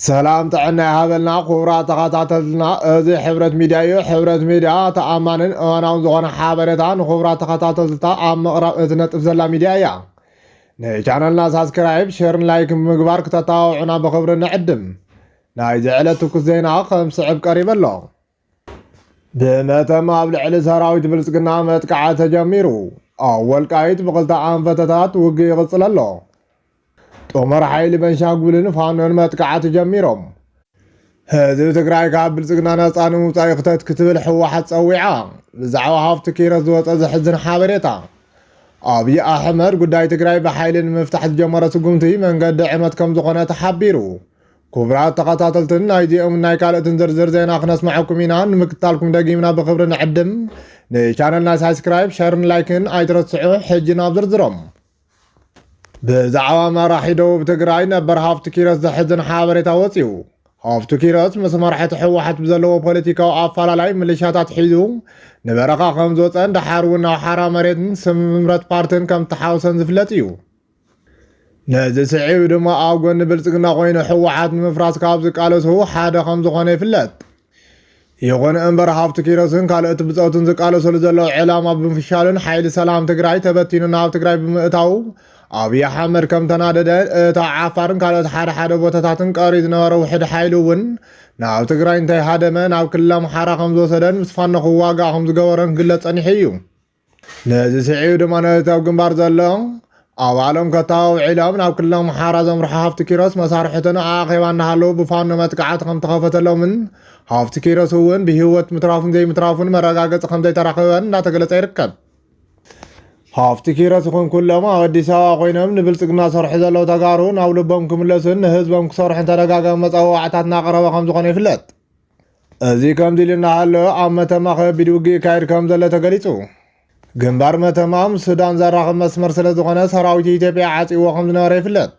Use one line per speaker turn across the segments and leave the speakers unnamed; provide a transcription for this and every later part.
سلام تعنا هذا الناقورة تقاطعتنا هذه حبرة ميديا حبرة ميديا تأمن أنا وزغنا حابرتان خبرة تقاطعتنا أم قرأتنا تفزل ميديا نيجان الناس سبسكرايب شير لايك مقبار كتطاوعنا بخبر نعدم ناي جعلتك زينا خمس عب قريب الله بمتى ما بلعل سراويت بلسقنا متقعة تجميرو أول قايد بقلت عام فتتات وقي غصل الله ጦመር ኃይል በንሻንጉልን ፋኖን መጥቃዓት ጀሚሮም ህዝብ ትግራይ ካብ ብልጽግና ነፃ ንምውፃእ ክተት ክትብል ሕወሓት ፀዊዓ ብዛዕባ ሃፍቲ ኪሮስ ዝወፀ ዘሕዝን ሓበሬታ ኣብይ ኣሕመድ ጉዳይ ትግራይ ብሓይሊ ንምፍታሕ ዝጀመረ ስጉምቲ መንገዲ ዕመት ከም ዝኾነ ተሓቢሩ ክቡራት ተኸታተልትን ናይዚኦም ናይ ካልኦትን ዝርዝር ዜና ክነስማዐኩም ኢና ንምክትታልኩም ደጊምና ብክብሪ ንዕድም ንቻነልና ሳብስክራይብ ሸርን ላይክን ኣይትረስዑ ሕጂ ናብ ዝርዝሮም بزعوا مراحي دوب تقراي نبر هافت كيروس زحزن حابريتا وصيو هافت كيروس مسمرحة حوحت بزلو بوليتيكا وعفالا لاي مليشاتات حيزو نبرقا خمزوت اند حارونا وحارا مريدن سمرت بارتن كم تحاوسن زفلتيو نازي سعيو دما آوغن نبلسقنا غوين حوحت مفراس كابز قالوس هو حادا خمزو خاني فلت يغن انبر هافت كيروسن كالوت بزوتن زقالوس لزلو علامة بنفشالن حيل سلام تقراي تبتينو ناو تقراي بمئتاو أبي أحمد كم تنادى تعافرن كانت حدا بوتاتن قاري نور وحد حيلون ناو تقرا انت هذا ما ناو كلهم حرا خمسة سدن مسفن خواقا خمس قورن قلت أني حيو نازي سعيد ما نتاو جنبار زلون أو عالم كتاو علام ناو كلهم حرا زمر حافت كيروس مسارحتنا آخي وانا هلو بفان متقعات خم تخافت لهم حافت كيروس هون بهوت مترافن زي مترافن مرقاقت خم زي تراخوان لا تقلت يركب هافت كيروس يكون كلما ودي سوا قوينم نبلصقنا صرح زلو تقارون او لبهم كملسن هزبهم صرح ترقاقا مصوعتاتنا قربا خمس قون يفلت ازي كم ديلنا هلو عامة ما خبيد وقي كاير كم زل تقليتو جنبار ما تمام سودان زراخ مسمر سلزقنا سراويتي تبيع عاتي وخمس نار يفلت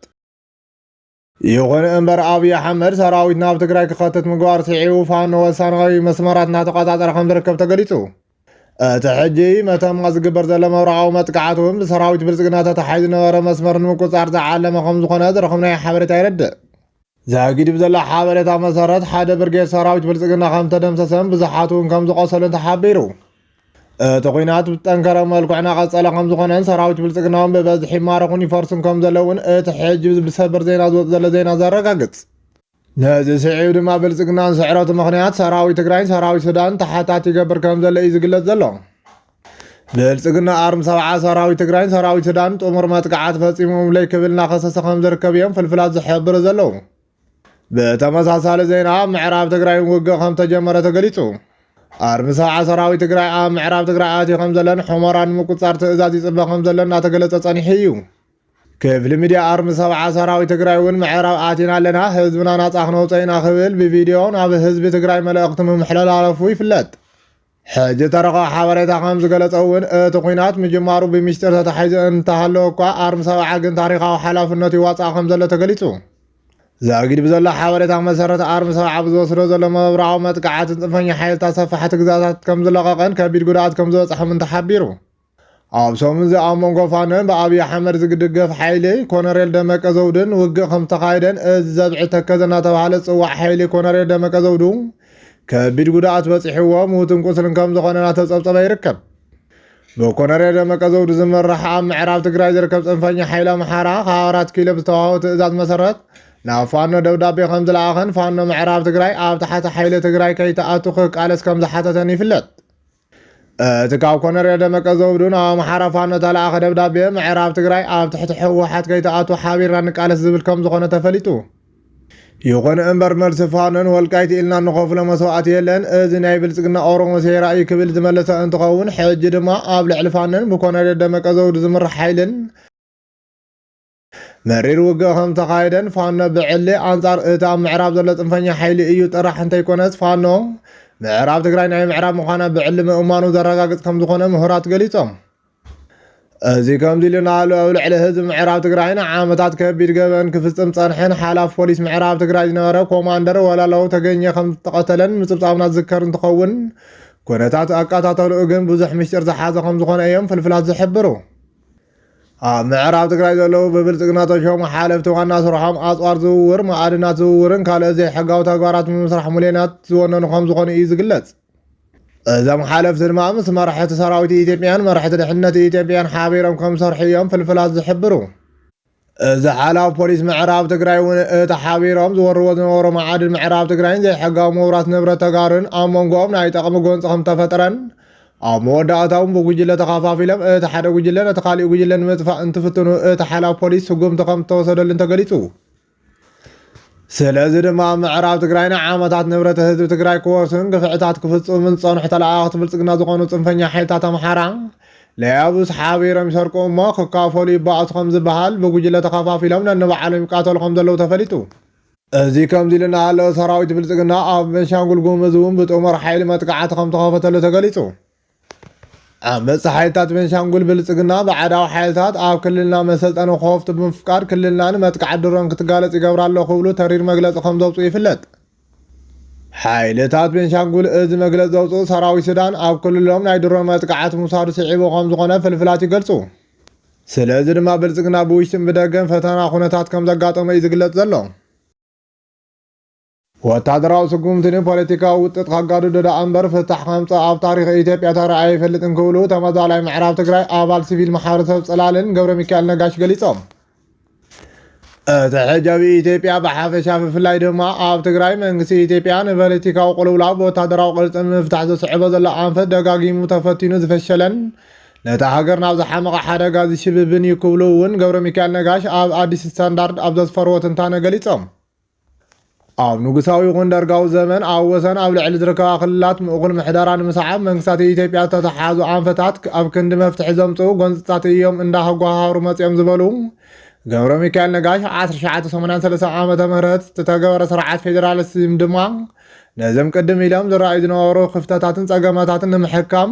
يغن انبر ابي احمد سراويتنا بتقراي كخطت مقوار سعيو فانو وسانغي مسمراتنا تقاطع خمس ركب تقليتو تحجي متى ما زقبر زل مرعو متقعتهم لسراويت بلصقنا تحيز نور مسمر نمقصار تعلم خمس قناه رقمنا حبرت يرد زاقيد بزل حبرت مسارات حدا برغي سراويت بلصقنا خم تدمسسن بزحاتون كم زقصلن تحبيرو تقينات بتنكر ملكعنا قصله خمس قناه سراويت بلصقنا ببزح مارقون يفرسن كم زلون تحجي بسبر زينا زل زينا زرقاقص نازي سعيد ما بلصقنا سعرات مخنيات سراوي تقراين سراوي سودان تحتات يقبر كم زل يزقلت زلو بلصقنا ارم 7 سراوي تقراين سراوي سودان طمر متقعات فصيمهم لي كبلنا خصص خم زركب يوم فلفلات زحبر زلو بتمساسال زينا معراب تقراين وقا خم تجمره تقليصو ارم 7 سراوي تقراي معراب تقراياتي خم زلن حمران مقصار تازازي صبا خم زلنا تقلص صنيحيو كيف الميديا ارم 7 سراوي تقراي ون معراب اتينا لنا حزبنا ناصخنو صينا خبل بفيديو ناب حزب تقراي ملأختم محلل عرفو يفلت حاجه ترقى حواريتا خمس قلصون تقينات مجمارو بمشتر تحيز انتهلو كو ارم 7 كن تاريخاو حلافنتي واصا خمس له تقليصو زاقيد بزل حواريتا مسرت ارم 7 بزوسرو زل مبرعو متقعات صفني حيل تصفحت غزازات كم زلققن كبير غدات كم زو صح من تحبيرو أو سومن زي أمون قفانن بأبي أحمد زقدقف حيلي كونريل دمك زودن وقع خم تقايدن الزبع تكزنا تبعال صوح حيلي كونريل دمك زودون كبير قدعات بصحوا موتن قسلن كم زغننا تصبصب يركب بكونريل دمك زود زمر رحام معراب تقراي يركب صنفاني حيلا محارا 4 كيلو بستواو تأزاز مسرت نافانو دودابي خمز الآخن فانو معراب تقراي آب تحت حيلي تقراي كي تأتوخ قالس كم زحاتتني فلت تقاو كونر دمك زودون او محرفانو تلاخ دبدابي معراب تقراي اب تحت حوحات كي تاتو حابير نقالس زبلكم زغونه تفليتو يغن انبر مرسفانن والقايت إلنا نخوف لمسوعات يلن ازناي بلصقنا اورو سيراي كبل زملس انتقون حج دما اب لعلفانن بكونر دمك زود زمر حيلن مرير وقهم تقايدن فانو بعلي انصار اتا معراب زلت انفني حيلي ايو طرح انت يكونس فانو معراب تقراي ناي معراب مخانا بعلم امانو زرقاقص كم زخونه مهرات قليصهم ازي كم ديلنا على حزب معراب تقراينا عامتات كبير قبن كفصم صنحن حلاف بوليس معراب تقراي نوره كوماندر ولا لو تغني خم تقتلن مصبصابنا ذكر انتخون كونتات اقاتاتو اغن بزح مشتر زحازه خم زخونه ايام فلفلات زحبرو ምዕራብ ትግራይ ዘለው ብብልጽግና ተሾሙ ሓለፍቲ ዋና ስርሖም ኣፅዋር ዝውውር ማዕድናት ዝውውርን ካልእ ዘይሕጋዊ ተግባራት ብምስራሕ ሙልዮናት ዝወነኑ ከም ዝኾኑ እዩ ዝግለጽ። እዞም ሓለፍቲ ድማ ምስ መራሕቲ ሰራዊት ኢትዮጵያን መራሕቲ ድሕንነት ኢትዮጵያን ሓቢሮም ከም ዝሰርሑ እዮም ፍልፍላት ዝሕብሩ። እዚ ሓላዊ ፖሊስ ምዕራብ ትግራይ እውን እቲ ሓቢሮም ዝወርዎ ዝነበሩ ማዕድን ምዕራብ ትግራይን ዘይሕጋዊ ምውራት ንብረት ተጋሩን ኣብ መንጎኦም ናይ ጠቕሚ ጎንፂ ከም ተፈጥረን ኣብ መወዳእታውን ብጉጅለ ተኸፋፊሎም እቲ ሓደ ጉጅለ ነቲ ካሊእ ጉጅለ ንምጥፋእ እንትፍትኑ እቲ ሓላዊ ፖሊስ ስጉምቲ ከም ዝተወሰደሉን ተገሊጹ። ስለዚ ድማ ምዕራብ ትግራይን ዓመታት ንብረት ህዝቢ ትግራይ ክወርስን ግፍዕታት ክፍፅምን ዝፀንሑ ተላኣኽቲ ብልጽግና ዝኾኑ ፅንፈኛ ሓይልታት ኣምሓራ ለያብስ ሓቢሮም ይሰርቁ እሞ ክካፈሉ ይበኣሱ ከም ዝበሃል ብጉጅለ ተኸፋፊሎም ነንባዕሎም ይቃተሉ ከም ዘለዉ ተፈሊጡ። እዚ ከምዚ ኢልና ሃለወ ሰራዊት ብልጽግና ኣብ ቤንሻንጉል ጉሙዝ እውን ብጥሙር ሓይሊ መጥቃዕቲ ከም ተኸፈተሉ ተገሊጹ። ዓመፅቲ ሓይልታት ቤንሻንጉል ብልጽግና ብዓዳዊ ሓይልታት ኣብ ክልልና መሰልጠኒ ኮፍቲ ብምፍቃድ ክልልና ንመጥቃዕቲ ድሮን ክትጋለጽ ይገብራ ኣሎ ክብሉ ተሪር መግለፂ ከም ዘውፅኡ ይፍለጥ። ሓይልታት ቤንሻንጉል እዚ መግለፂ ዘውፅኡ ሰራዊት ሱዳን ኣብ ክልሎም ናይ ድሮን መጥቃዕቲ ምውሳዱ ስዒቡ ከም ዝኾነ ፍልፍላት ይገልጹ። ስለዚ ድማ ብልጽግና ብውሽጥን ብደገን ፈተና ኩነታት ከም ዘጋጠመ እዩ ዝግለጽ ዘሎ። ወታደራዊ ስጉምትን ፖለቲካዊ ውጥጥ ከጋድዶ ዳኣ እምበር ፍታሕ ከምፅእ ኣብ ታሪክ ኢትዮጵያ ተረኣየ ኣይፈልጥን ክብሉ ተመዛላይ ምዕራብ ትግራይ ኣባል ሲቪል ማሕበረሰብ ጽላልን ገብረ ሚካኤል ነጋሽ ገሊፆም። እቲ ሕጃቢ ኢትዮጵያ ብሓፈሻ ብፍላይ ድማ ኣብ ትግራይ መንግስቲ ኢትዮጵያ ንፖለቲካዊ ቁልውላው ብወታደራዊ ቅልጽ ምፍታሕ ዘስዕቦ ዘሎ ኣንፈት ደጋጊሙ ተፈቲኑ ዝፈሸለን ነታ ሃገር ናብ ዝሓመቐ ሓደጋ ዝሽብብን እዩ ክብሉ እውን ገብረ ሚካኤል ነጋሽ ኣብ ኣዲስ ስታንዳርድ ኣብ ዘስፈርዎ ትንታነ ገሊፆም። ኣብ ንጉሳዊ ይኹን ደርጋዊ ዘመን ኣብ ወሰን ኣብ ልዕሊ ዝርከባ ክልላት ምእኹል ምሕደራ ንምስዓብ መንግስታት ኢትዮጵያ ዝተተሓዙ ኣንፈታት ኣብ ክንዲ መፍትሒ ዘምፅኡ ጎንፅታት እዮም እንዳሃጓሃሩ መፅኦም ዝበሉ ገብረ ሚካኤል ነጋሽ 1983 ዓ ም ዝተገበረ ስርዓት ፌደራሊዝም ድማ ነዞም ቅድም ኢሎም ዝረኣዩ ዝነበሩ ክፍተታትን ፀገማታትን ንምሕካም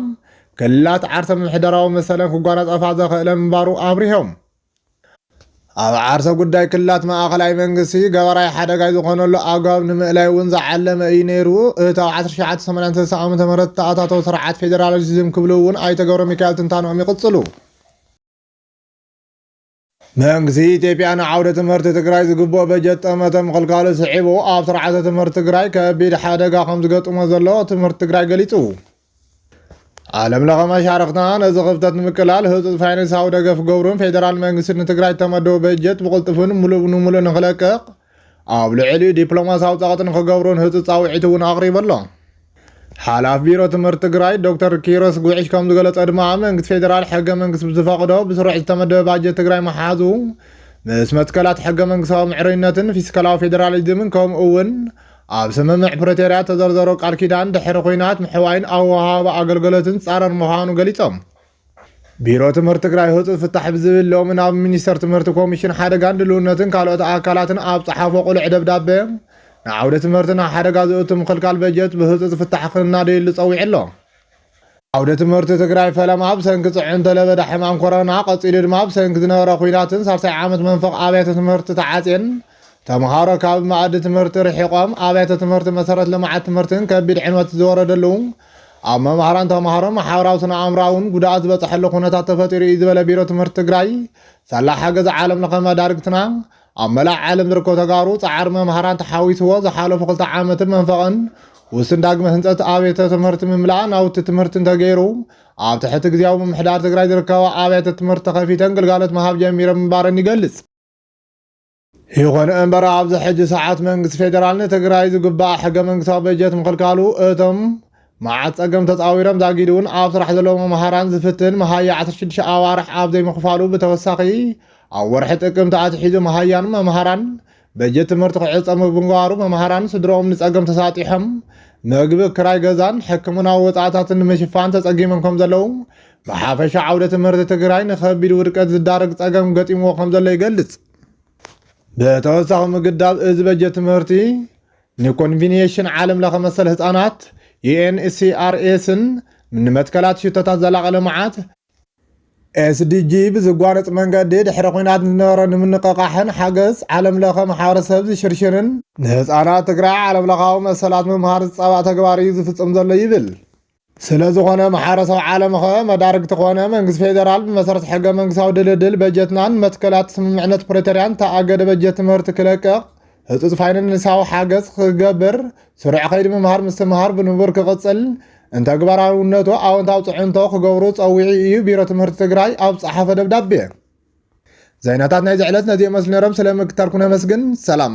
ክልላት ዓርሰ ምሕደራዊ መሰለን ክጓነፀፋ ዘኽእለ ምንባሩ ኣብሪሆም። ኣብ ዓርሰ ጉዳይ ክልላት ማእኸላይ መንግስቲ ገበራይ ሓደጋይ ዝኾነሉ ኣገባብ ንምእላይ እውን ዝዓለመ እዩ ነይሩ። እቲ ኣብ 1983 ዓ ም ተኣታተው ስርዓት ፌደራሊዝም ክብሉ እውን ኣይተ ገብረ ሚካኤል ትንታኖኦም ይቕፅሉ። መንግስቲ ኢትዮጵያ ንዓውደ ትምህርቲ ትግራይ ዝግብኦ በጀት ጠመተ ምኽልካሉ ስዒቡ ኣብ ስርዓተ ትምህርቲ ትግራይ ከቢድ ሓደጋ ከም ዝገጥሞ ዘሎ ትምህርቲ ትግራይ ገሊጹ። ዓለም ለኸ መሻርክትና ነዚ ክፍተት ንምቅላል ህፁፅ ፋይናንሳዊ ደገፍ ገብሩን ፌደራል መንግስቲ ንትግራይ ተመደቡ በጀት ብቕልጥፉን ሙሉእ ንሙሉእ ንኽለቅቕ ኣብ ልዕሊኡ ዲፕሎማሳዊ ፀቕጢ ንክገብሩን ህፁፅ ፃውዒት እውን ኣቕሪቡ ኣሎ። ሓላፍ ቢሮ ትምህርቲ ትግራይ ዶክተር ኪሮስ ጉዒሽ ከም ዝገለጸ ድማ መንግስቲ ፌደራል ሕገ መንግስቲ ብዝፈቅዶ ብስሩዕ ዝተመደበ ባጀት ትግራይ መሓዙ ምስ መትከላት ሕገ መንግስታዊ ምዕሩይነትን ፊስካላዊ ፌደራሊዝምን ከምኡ እውን ኣብ ስምምዕ ፕሪቶርያ ተዘርዘሮ ቃል ኪዳን ድሕሪ ኩናት ምሕዋይን ኣወሃባ ኣገልግሎትን ፃረር ምዃኑ ገሊፆም። ቢሮ ትምህርቲ ትግራይ ህፁፅ ፍታሕ ብዝብል ሎሚ ናብ ሚኒስተር ትምህርቲ ኮሚሽን ሓደጋን ድልውነትን ካልኦት ኣካላትን ኣብ ፀሓፎ ቁሉዕ ደብዳቤ ንዓውደ ትምህርትና ሓደጋ ዝእቱ ምክልካል በጀት ብህፁፅ ፍታሕ ክናደየሉ ፀዊዑ ኣሎ። ዓውደ ትምህርቲ ትግራይ ፈለማ ብሰንኪ ፅዑን ተለበዳ ሕማም ኮረና ቀፂሉ ድማ ብሰንኪ ዝነበረ ኩናትን 3 ዓመት መንፈቅ ኣብያተ ትምህርቲ ተዓፅየን ተምሃሮ ካብ ማኣዲ ትምህርቲ ርሒቆም ኣብያተ ትምህርቲ መሰረት ልምዓት ትምህርትን ከቢድ ዕንወት ዝወረደሉ ኣብ መምሃራን ተምሃሮ ማሕበራዊ ስነ ኣእምራውን ጉድኣት ዝበፅሐሉ ኩነታት ተፈጢሩ እዩ ዝበለ ቢሮ ትምህርቲ ትግራይ ሳላ ሓገዝ ዓለም ለኸ መዳርግትና ኣብ መላእ ዓለም ዝርከቡ ተጋሩ ፃዓር መምሃራን ተሓዊስዎ ዝሓለፉ 2 ዓመትን መንፈቕን ውስን ዳግመ ህንፀት ኣብያተ ትምህርቲ ምምላእ ናውቲ ትምህርቲ እንተገይሩ ኣብ ትሕቲ ግዜያዊ ምምሕዳር ትግራይ ዝርከባ ኣብያተ ትምህርቲ ተኸፊተን ግልጋሎት ምሃብ ጀሚሮም ምንባረን ይገልጽ። ይኹን እምበር ኣብዚ ሕጂ ሰዓት መንግስቲ ፌደራል ንትግራይ ዝግባእ ሕገ መንግስታዊ በጀት ምክልካሉ እቶም መዓት ፀገም ተፃዊሮም ዛጊዱ እውን ኣብ ስራሕ ዘለዎም መምሃራን ዝፍትን መሃያ 16 ኣዋርሕ ኣብ ዘይምኽፋሉ ብተወሳኺ ኣብ ወርሒ ጥቅምቲ ኣትሒዙ መሃያን መምሃራን በጀት ትምህርቲ ክዕፀሙ ብምግባሩ መምሃራን ስድሮኦም ንፀገም ተሳጢሖም ምግቢ ክራይ ገዛን ሕክምናዊ ወፃእታትን ንምሽፋን ተፀጊሞም ከም ዘለዉ ብሓፈሻ ዓውደ ትምህርቲ ትግራይ ንከቢድ ውድቀት ዝዳረግ ፀገም ገጢምዎ ከም ዘሎ ይገልጽ። ብተወሳኺ ምግዳብ እዚ በጀት ትምህርቲ ንኮንቪኒየሽን ዓለም ለኸ መሰል ህፃናት ዩኤንኤችሲአርን ንመትከላት ሽቶታት ዘላቐ ልምዓት ኤስዲጂ ብዝጓነፅ መንገዲ ድሕሪ ኩናት ዝነበረ ንምንቅቃሕን ሓገዝ ዓለም ለኸ ማሕበረሰብ ዝሽርሽርን ንህፃናት ትግራይ ዓለም ለኻዊ መሰላት ምምሃር ዝፀባእ ተግባር እዩ ዝፍፅም ዘሎ ይብል። ስለዝኾነ ማሕበረሰብ ዓለም ኸ መዳርግቲ ኮነ መንግስቲ ፌደራል ብመሰረት ሕገ መንግስታዊ ድልድል በጀትናን መትከላት ስምምዕነት ፕሪቶርያን ተኣገደ በጀት ትምህርቲ ክለቅቕ ህፁፅ ፋይናንሳዊ ሓገዝ ክገብር ስሩዕ ከይዲ ምምሃር ምስትምሃር ብንቡር ክቕፅል እንተግባራዊነቱ ኣወንታዊ ፅዕንቶ ክገብሩ ፀዊዒ እዩ ቢሮ ትምህርቲ ትግራይ ኣብ ፀሓፈ ደብዳቤ። ዜናታት ናይ ዝዕለት ነዚ መስሊ ነሮም ስለምክታልኩነ መስግን ሰላም